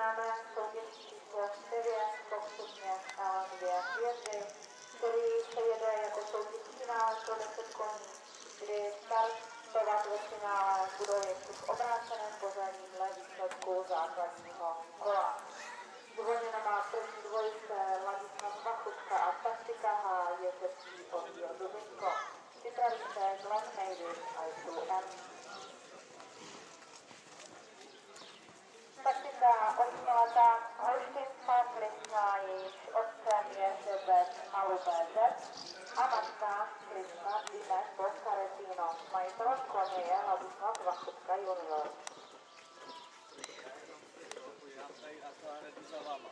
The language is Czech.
začínáme soutěž číslo 9, postupně 2 hvězdy, který se jede jako soutěž finále pro 10 koní, kdy startovat ve finále budou ještě v obráceném pořadí dle výsledku základního kola. Zvolněna má první dvojice Ladislav Vachutka a taktika H je český oddíl Duzinko. Připraví se Glenn Mavis a ISU-M. Taktika 8letá holštinská Krishna, jejíž otcem je Šebec Malubéz a matka Krishna Dime Boscaretino. Majitelem koně je Ladislav Vachutka junior. Já tady a to hned za váma.